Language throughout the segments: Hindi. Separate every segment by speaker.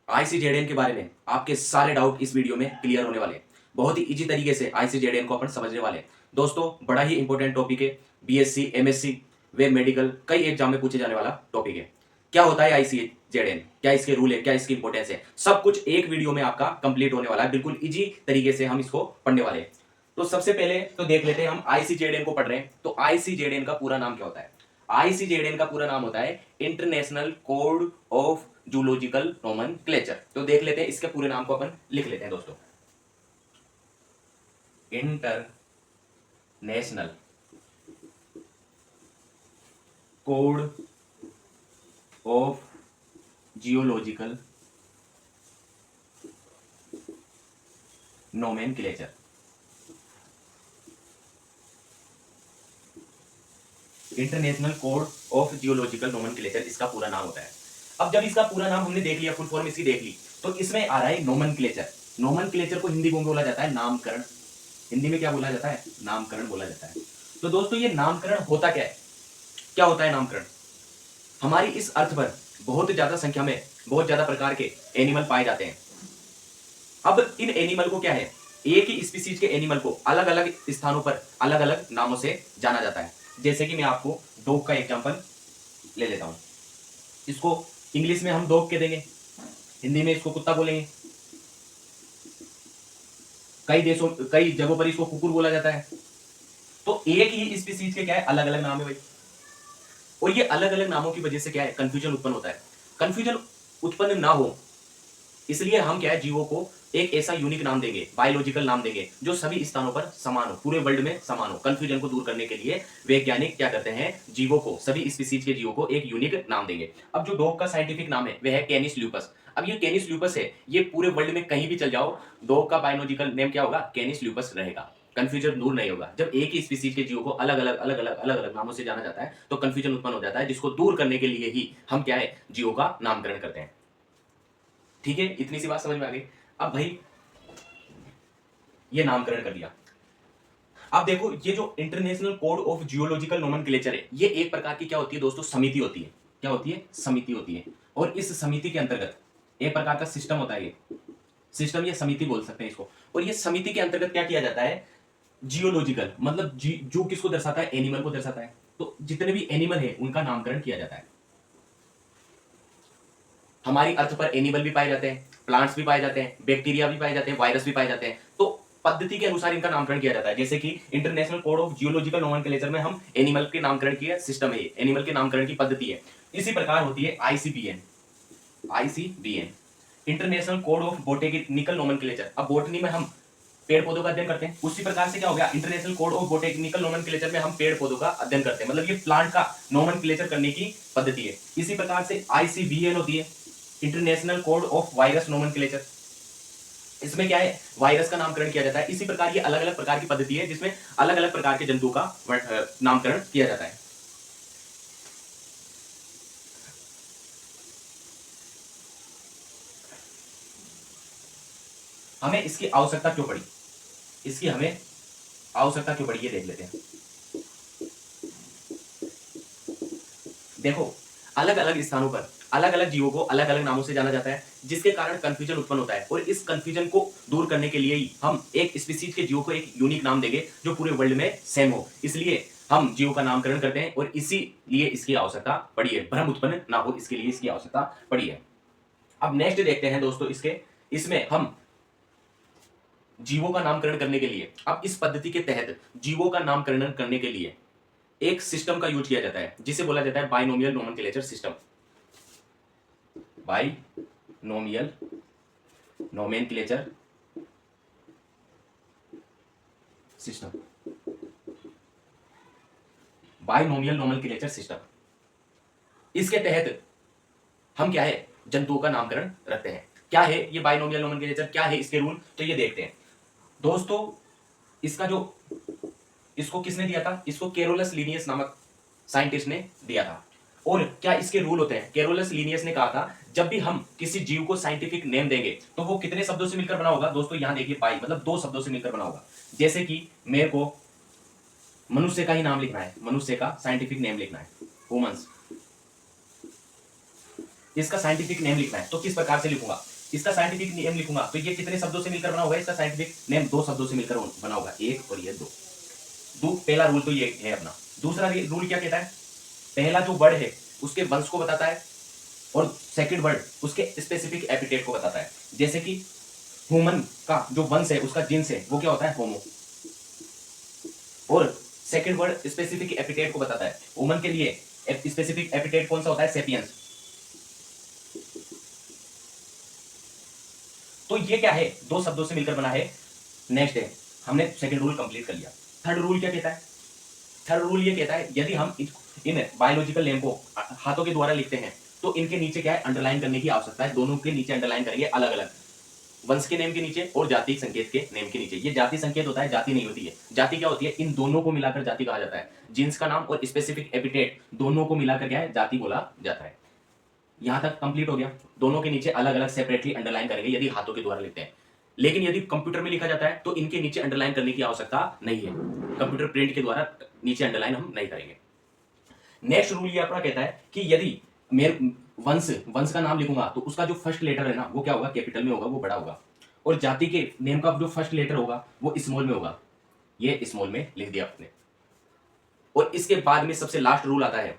Speaker 1: आईसीजेडएन के बारे में आपके सारे डाउट इस वीडियो में क्लियर होने वाले हैं। बहुत ही इजी तरीके से आईसीजेडएन को अपन समझने वाले हैं। दोस्तों बड़ा ही इंपॉर्टेंट टॉपिक है। बीएससी, एमएससी, वे मेडिकल कई एग्जाम में पूछे जाने वाला टॉपिक है। क्या होता है आईसीजेडएन, क्या इसके रूल है, क्या इसकी इंपॉर्टेंस है, सब कुछ एक वीडियो में आपका कंप्लीट होने वाला है। बिल्कुल इजी तरीके से हम इसको पढ़ने वाले हैं। तो सबसे पहले तो देख लेते हैं, हम आईसीजेडएन को पढ़ रहे हैं तो आईसीजेडएन का पूरा नाम क्या होता है। आईसीजेडएन का पूरा नाम होता है international code of zoological nomenclature. तो देख लेते हैं, इसके पूरे नाम को अपन लिख लेते हैं दोस्तों। International code of geological nomenclature. International code of geological nomenclature इसका पूरा नाम होता है। अब जब इसका पूरा नाम हमने देख लिया, फुल फॉर्म इसकी देख ली, तो इसमें आ रहा है नोमेनक्लेचर। नोमेनक्लेचर को हिंदी में बोला जाता है नामकरण। हिंदी में क्या बोला जाता है? नामकरण बोला जाता है। तो दोस्तों ये नामकरण होता क्या है? क्या होता है नामकरण? हमारी इस अर्थ पर बहुत ज्यादा संख्या में बहुत ज्यादा प्रकार के एनिमल पाए जाते हैं। अब इन एनिमल को क्या है, एक ही स्पीसीज के एनिमल को अलग अलग स्थानों पर अलग अलग नामों से जाना जाता है। जैसे कि मैं आपको डॉग का एग्जांपल ले लेता हूं। इसको इंग्लिश में हम डॉग कह देंगे, हिंदी में इसको कुत्ता बोलेंगे, कई जगहों पर इसको कुकुर बोला जाता है। तो एक ही स्पीसीज के क्या है, अलग अलग नाम है भाई। और ये अलग अलग नामों की वजह से क्या है, कंफ्यूजन उत्पन्न होता है। कंफ्यूजन उत्पन्न ना हो इसलिए हम क्या है, जीवों को एक ऐसा यूनिक नाम देंगे, बायोलॉजिकल नाम देंगे, जो सभी स्थानों पर समान हो, पूरे वर्ल्ड में समान हो। कंफ्यूजन को दूर करने के लिए वैज्ञानिक क्या करते हैं, जीवों को, सभी स्पीसीज के जीवों को एक यूनिक नाम देंगे। अब जो डॉग का साइंटिफिक नाम है वह है कैनिस ल्यूपस। अब ये कैनिस ल्यूपस है, ये पूरे वर्ल्ड में कहीं भी चल जाओ, डॉग का बायोलॉजिकल नेम क्या होगा, कैनिस ल्यूपस रहेगा। कंफ्यूजन दूर नहीं होगा। जब एक ही स्पीसीज के जीवों को अलग अलग नामों से जाना जाता है तो कंफ्यूजन उत्पन्न हो जाता है, जिसको दूर करने के लिए ही हम क्या है, जीवों का नामकरण करते हैं। ठीक है, इतनी सी बात समझ में आ गई। अब भाई ये नामकरण कर दिया। अब देखो, ये जो international code of geological nomenclature है, ये एक प्रकार की क्या होती है दोस्तों, समिति होती है। क्या होती है? समिति होती है। और इस समिति के अंतर्गत एक प्रकार का सिस्टम होता है। ये सिस्टम, ये समिति बोल सकते हैं इसको। और ये समिति के अंतर्गत क्या किया जाता है, जियोलॉजिकल मतलब जो किसको दर्शाता है, एनिमल को दर्शाता है। तो जितने भी एनिमल है उनका नामकरण किया जाता है। हमारी अर्थ पर एनिमल भी पाए जाते हैं, प्लांट्स भी पाए जाते हैं, बैक्टीरिया भी पाए जाते हैं, वायरस भी पाए जाते हैं। तो पद्धति के अनुसार इनका नामकरण किया जाता है। जैसे कि international code of geological nomenclature में हम एनिमल के नामकरण की सिस्टम है, एनिमल के नामकरण की पद्धति है। इसी प्रकार होती है ICBN. ICBN international code of botanical nomenclature. अब बोटनी में हम पेड़ पौधों का अध्ययन करते हैं, उसी प्रकार से क्या हो गया, international code of botanical nomenclature में हम पेड़ पौधों का अध्ययन करते हैं। मतलब ये प्लांट का नोमेनक्लेचर करने की पद्धति है। इसी प्रकार से आईसीबीएन होती है, international code of virus nomenclature. इसमें क्या है, वायरस का नामकरण किया जाता है। इसी प्रकार ये अलग अलग प्रकार की पद्धति है जिसमें अलग अलग प्रकार के जंतुओं का नामकरण किया जाता है। हमें इसकी आवश्यकता क्यों पड़ी, इसकी हमें आवश्यकता क्यों पड़ी, ये देख लेते हैं। देखो, अलग अलग स्थानों पर अलग अलग जीवों को अलग अलग नामों से जाना जाता है, जिसके कारण कंफ्यूजन उत्पन्न होता है। और इस कंफ्यूजन को दूर करने के लिए ही हम एक स्पीसीज के जीवों को एक यूनिक नाम देंगे जो पूरे वर्ल्ड में सेम हो। इसलिए हम जीवों का नामकरण करते हैं और इसीलिए इसकी आवश्यकता पड़ी है, भ्रम उत्पन्न ना हो इसके लिए इसकी आवश्यकता पड़ी है। अब नेक्स्ट देखते हैं दोस्तों, इसमें हम जीवों का नामकरण करने के लिए, अब इस पद्धति के तहत जीवों का नामकरण करने के लिए एक सिस्टम का यूज किया जाता है, जिसे बोला जाता है binomial nomenclature system. Binomial nomenclature system, binomial nomenclature system. इसके तहत हम क्या है, जंतुओं का नामकरण रखते हैं। क्या है ये बाइनोमियल नोमेनक्लेचर, क्या है इसके रूल, तो ये देखते हैं दोस्तों। इसका जो, इसको किसने दिया था, इसको कैरोलस लिनियस नामक साइंटिस्ट ने दिया था। और क्या इसके रूल होते हैं, कैरोलस लिनियस ने कहा था जब भी हम किसी जीव को साइंटिफिक नेम देंगे तो वो कितने शब्दों से मिलकर बना होगा दोस्तों, यहां देखिए बाई, मतलब दो शब्दों से मिलकर बना होगा। जैसे कि मेरे को मनुष्य का ही नाम लिखना है, मनुष्य का साइंटिफिक नेम लिखना है, ह्यूमंस, इसका साइंटिफिक नेम लिखना है, तो किस प्रकार से लिखूंगा, इसका साइंटिफिक नेम लिखूंगा तो ये कितने शब्दों से मिलकर बना होगा? इसका साइंटिफिक नेम 2 शब्दों से मिलकर बना होगा, एक और ये दो। पहला रूल तो ये है अपना। दूसरा रूल क्या कहता है? पहला जो वर्ड है उसके वंश को बताता है और सेकंड वर्ड उसके स्पेसिफिक एपिटेट को बताता है। जैसे कि ह्यूमन का जो वंश है उसका जिन्स है वो क्या होता है? होमो। और सेकंड वर्ड स्पेसिफिक एपिटेट को बताता है। ह्यूमन के लिए स्पेसिफिक एपिटेट कौन सा होता है? सेपियंस। तो ये क्या है? 2 शब्दों से मिलकर बना है। नेक्स्ट है, हमने सेकंड रूल कंप्लीट कर लिया। थर्ड रूल क्या कहता है? थर्ड रूल ये कहता है यदि हम इन बायोलॉजिकल नेम को हाथों के द्वारा लिखते हैं तो इनके नीचे क्या है? अंडरलाइन करने की आवश्यकता है। दोनों के नीचे अंडरलाइन करेंगे अलग अलग, वंश के नेम के नीचे और जाति संकेत के नेम के नीचे। ये जाति संकेत होता है, जाति नहीं होती है। जाति क्या होती है? इन दोनों को मिलाकर जाति कहा जाता है। जीन्स का नाम और स्पेसिफिक एपिटेट दोनों को मिलाकर क्या है? जाति बोला जाता है। यहां तक कंप्लीट हो गया। दोनों के नीचे अलग अलग सेपरेटली अंडरलाइन करेंगे यदि हाथों के द्वारा लिखते हैं। लेकिन यदि कंप्यूटर में लिखा जाता है तो इनके नीचे अंडरलाइन करने की आवश्यकता नहीं है। कंप्यूटर प्रिंट के द्वारा नीचे अंडरलाइन हम नहीं करेंगे। नेक्स्ट रूल ये अपना कहता है कि यदि मेरे वंश का नाम लिखूंगा तो उसका जो फर्स्ट लेटर है ना वो क्या होगा? कैपिटल में होगा, वो बड़ा होगा। और जाति के नेम का जो फर्स्ट लेटर होगा वो स्मॉल में होगा। ये स्मॉल में लिख दिया आपने। और इसके बाद में सबसे लास्ट रूल आता है,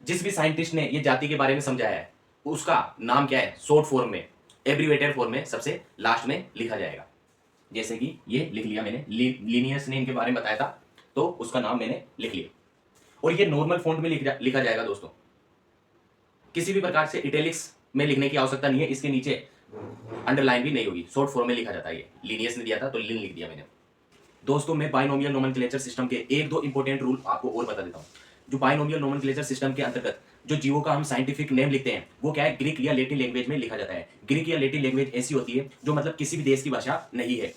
Speaker 1: जिस भी साइंटिस्ट ने ये जाति के बारे में समझाया है उसका नाम क्या है? शॉर्ट फॉर्म में, एब्रीवेटेड फॉर्म में सबसे लास्ट में लिखा जाएगा। जैसे कि ये लिख लिया मैंने, लिनियस ने इनके बारे में बताया था तो उसका नाम मैंने लिख लिया। और ये नॉर्मल फॉन्ट में लिखा जाएगा दोस्तों। किसी भी प्रकार से इटैलिक्स में लिखने की आवश्यकता नहीं है। इसके नीचे अंडरलाइन भी नहीं होगी, शॉर्ट फॉर्म में लिखा जाता है। ये लिनियस ने दिया था तो लिन लिख दिया मैंने। दोस्तों मैं बाइनोमियल नोमेनक्लेचर सिस्टम के 1-2 इंपॉर्टेंट रूल आपको और बता देता हूं। जो बाइनोमियल नोमेनक्लेचर सिस्टम के अंतर्गत जो जीवों का हम साइंटिफिक नेम लिखते हैं वो क्या है? ग्रीक या लैटिन लैंग्वेज में लिखा जाता है। ग्रीक या लैटिन लैंग्वेज ऐसी होती है जो मतलब किसी भी देश की भाषा नहीं है।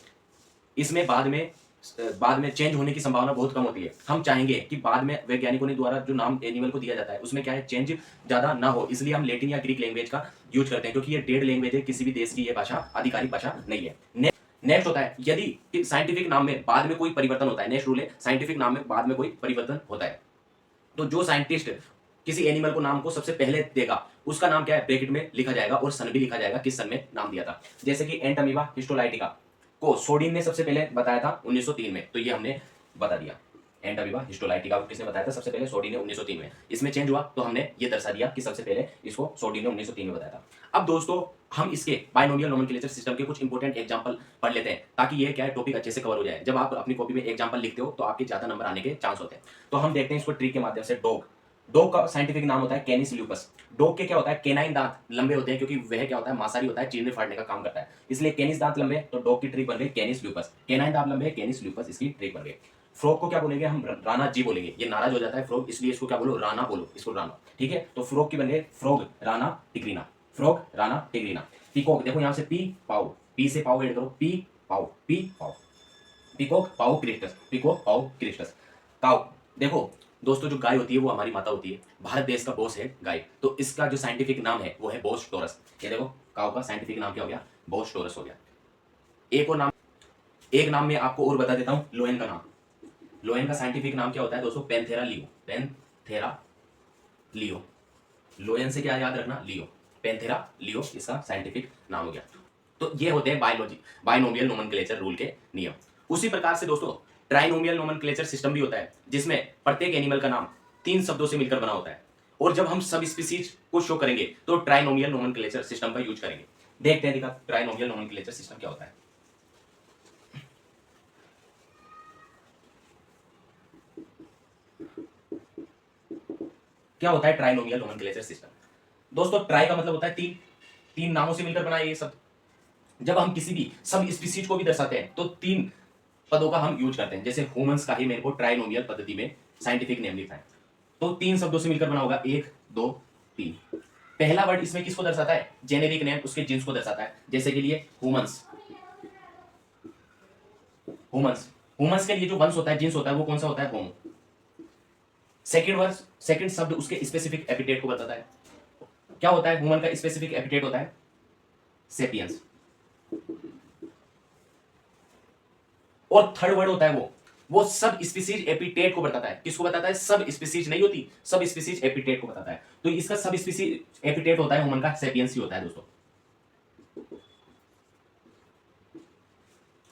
Speaker 1: इसमें बाद में चेंज होने की संभावना बहुत कम होती है। हम चाहेंगे कि बाद में वैज्ञानिकों ने द्वारा जो नाम एनिमल को दिया जाता है उसमें क्या है? चेंज ज्यादा ना हो, इसलिए हम लैटिन या ग्रीक लैंग्वेज का यूज करते हैं, क्योंकि ये डेड लैंग्वेज है। किसी भी देश की ये भाषा आधिकारिक भाषा नहीं है। नेक्स्ट होता है यदि साइंटिफिक नाम में बाद में कोई परिवर्तन होता है। नेक्स्ट रूल है, साइंटिफिक नाम में बाद में कोई परिवर्तन होता है तो जो साइंटिस्ट किसी एनिमल को नाम को सबसे पहले देगा उसका नाम क्या है? ब्रैकेट में लिखा जाएगा और सन भी लिखा जाएगा, किस सन में नाम दिया था। जैसे कि एंट अमीबा हिस्टोलाइटिका को सोडिन ने सबसे पहले बताया था 1903 में, तो ये हमने बता दिया। एंट अमीबा हिस्टोलाइटिका को किसने बताया था? सबसे पहले सोडिन ने 1903 में। इसमें चेंज हुआ तो हमने ये दर्शा दिया कि सबसे पहले इसको सोडिन ने 1903 में बताया था। अब दोस्तों हम इसके बाइनोमियल नोमेनक्लेचर सिस्टम के कुछ इंपॉर्टेंट एग्जांपल पढ़ लेते हैं ताकि ये क्या है? टॉपिक अच्छे से कवर हो जाए। जब आप अपनी कॉपी में एग्जांपल लिखते हो तो आपके ज्यादा नंबर आने के चांस होते हैं। तो हम देखते हैं इसको ट्री के माध्यम से। डॉग का साइंटिफिक नाम होता है कैनिस ल्यूपस। डॉग के क्या होता है? केनाइन दांत लंबे होते हैं, क्योंकि वह क्या होता है? मांसाहारी होता है, चीरने फाड़ने का काम करता है, इसलिए कैनिस दांत लंबे, तो डॉग की ट्रिक बन गई कैनिस ल्यूपस। केनाइन दांत लंबे, कैनिस ल्यूपस इसकी ट्रिक बन गई। फ्रॉग को क्या बोलेंगे हम? राना जी बोलेंगे। ये नाराज हो जाता है फ्रॉग, इसलिए इसको क्या बोलो? राना बोलो, इसको राना। ठीक है, तो फ्रॉग की बन गई frog Rana tigrina. Frog Rana tigrina. Peacock देखो यहाँ से पी पाओ, पी से पाओ ऐड करो, पी पाओ, पी पाओ। पीकॉक पाओ क्रिस्टस, पीकॉक पाओ क्रिस्टस। काउ देखो दोस्तों, जो गाय होती है वो हमारी माता होती है। भारत देश का बॉस है गाय, तो इसका जो साइंटिफिक नाम है वो है बोस टोरस। ये देखो काउ का साइंटिफिक नाम क्या हो गया? बोस टोरस हो गया। एक नाम में आपको और बता देता हूं, लोयन का नाम। लोयन का साइंटिफिक नाम क्या होता है दोस्तों? Panthera leo. Panthera leo. लोयन से क्या याद रखना? लियो। पैंथेरा लियो इसका साइंटिफिक नाम हो गया। तो ये होते हैं बाइनोमियल नोमेनक्लेचर रूल के नियम। उसी प्रकार से दोस्तों ट्राइनोमियल नोमेनक्लेचर सिस्टम भी होता है, जिसमें प्रत्येक एनिमल का नाम 3 शब्दों से मिलकर बना होता है। और जब हम सब स्पीसीज को शो करेंगे तो ट्राइनोमियल नोमेनक्लेचर सिस्टम का यूज करेंगे। देखते हैं दिखा ट्राइनोमियल नोमेनक्लेचर सिस्टम क्या होता है। क्या होता है ट्राइनोमियल नोमेनक्लेचर सिस्टम? दोस्तों ट्राई का मतलब होता है 3 नामों से मिलकर बना है ये सब। जब हम किसी भी सब स्पीसीज को भी दर्शाते हैं तो 3 पदों का हम यूज करते हैं। जैसे ह्यूमंस का ही मेरे को ट्राइनोमियल पद्धति में साइंटिफिक नेम लिखा है तो 3 शब्दों से मिलकर बना होगा, 1 2 3। पहला वर्ड इसमें किसको दर्शाता है? जेनेरिक नेम, उसके जीन्स को दर्शाता है। जैसे के लिए ह्यूमंस के लिए जो वंश होता है, जीन्स होता है, वो कौन सा होता है? होमो। सेकंड शब्द उसके स्पेसिफिक एपिटेट को बताता है। क्या होता है? ह्यूमन का स्पेसिफिक एपिटेट होता है सेपियंस। और थर्ड वर्ड होता है वो सब स्पीसीज एपिटेट को बताता है। किसको बताता है? सब स्पीसीज नहीं होती, सब स्पीसीज एपिटेट को बताता है। तो इसका सब स्पीसीज एपिटेट होता है ह्यूमन का सेपियंस ही होता है दोस्तों।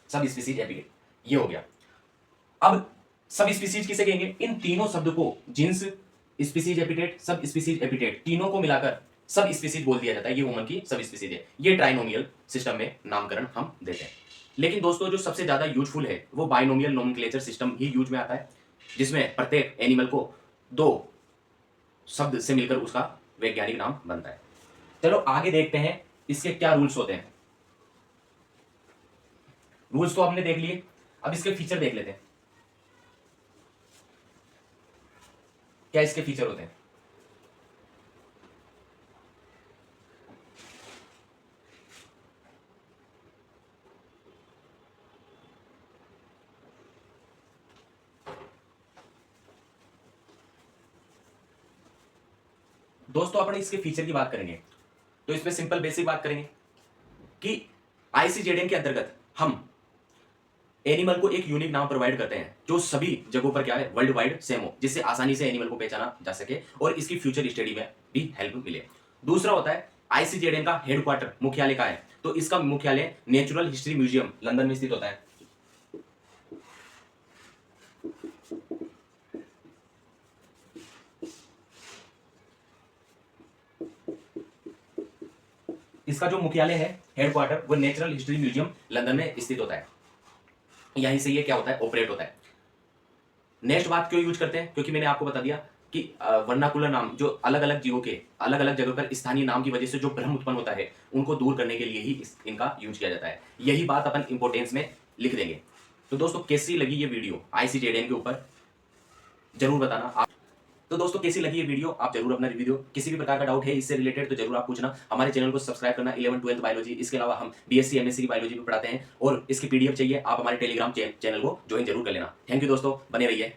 Speaker 1: सब स्पीसीज एपिडेट, ये हो गया। अब सब स्पीसीज किसे कहेंगे? इन तीनों शब्द को, जीन्स, स्पीसीज एपिडेट, सब स्पीसीज एपिडेट, तीनों को मिलाकर सब स्पीसीज बोल दिया जाता है। ये ह्यूमन की सब स्पीसीज है। ये ट्राइनोमियल सिस्टम में नामकरण हम देते हैं। लेकिन दोस्तों जो सबसे ज्यादा यूजफुल है वो बाइनोमियल नोमेनक्लेचर सिस्टम ही यूज में आता है, जिसमें प्रत्येक एनिमल को दो शब्द से मिलकर उसका वैज्ञानिक नाम बनता है। चलो आगे देखते हैं इसके क्या रूल्स होते हैं। रूल्स तो हमने देख लिए, अब इसके फीचर देख लेते हैं। क्या इसके फीचर होते हैं? दोस्तों अपन इसके फीचर की बात करेंगे तो इसमें सिंपल बेसिक बात करेंगे कि आईसीजेडएन के अंतर्गत हम एनिमल को एक यूनिक नाम प्रोवाइड करते हैं जो सभी जगहों पर क्या है, वर्ल्ड वाइड सेम हो, जिससे आसानी से एनिमल को पहचाना जा सके और इसकी फ्यूचर स्टडी में भी हेल्प मिले। दूसरा होता है आईसीजेडएन का हेडक्वार्टर, मुख्यालय का है, तो इसका मुख्यालय नेचुरल हिस्ट्री म्यूजियम लंदन में स्थित होता है। इसका जो मुख्यालय है, हेडक्वार्टर, वो नेचुरल हिस्ट्री म्यूजियम लंदन में स्थित होता है। यहीं से ये क्या होता है, ऑपरेट होता है। नेक्स्ट बात क्यों यूज करते हैं? क्योंकि मैंने आपको बता दिया कि वर्नाकुलर नाम, जो अलग अलग जीवों के अलग अलग जगह पर स्थानीय नाम की वजह से जो भ्रम उत्पन्न होता है, उनको दूर करने के लिए ही इनका यूज किया जाता है। यही बात अपन इंपोर्टेंस में लिख देंगे। तो दोस्तों कैसी लगी ये वीडियो आईसीजेडएन के ऊपर, जरूर बताना आप। तो दोस्तों कैसी लगी ये वीडियो, आप जरूर अपना रिव्यू दो। किसी भी प्रकार का डाउट है इससे रिलेटेड तो जरूर आप पूछना। हमारे चैनल को सब्सक्राइब करना। 11th 12th बायोलॉजी, इसके अलावा हम बीएससी एमएससी की बायोलॉजी भी पढ़ाते हैं, और इसकी पीडीएफ चाहिए आप हमारे टेलीग्राम चैनल को ज्वाइन जरूर कर लेना। थैंक यू दोस्तों, बने रहिए।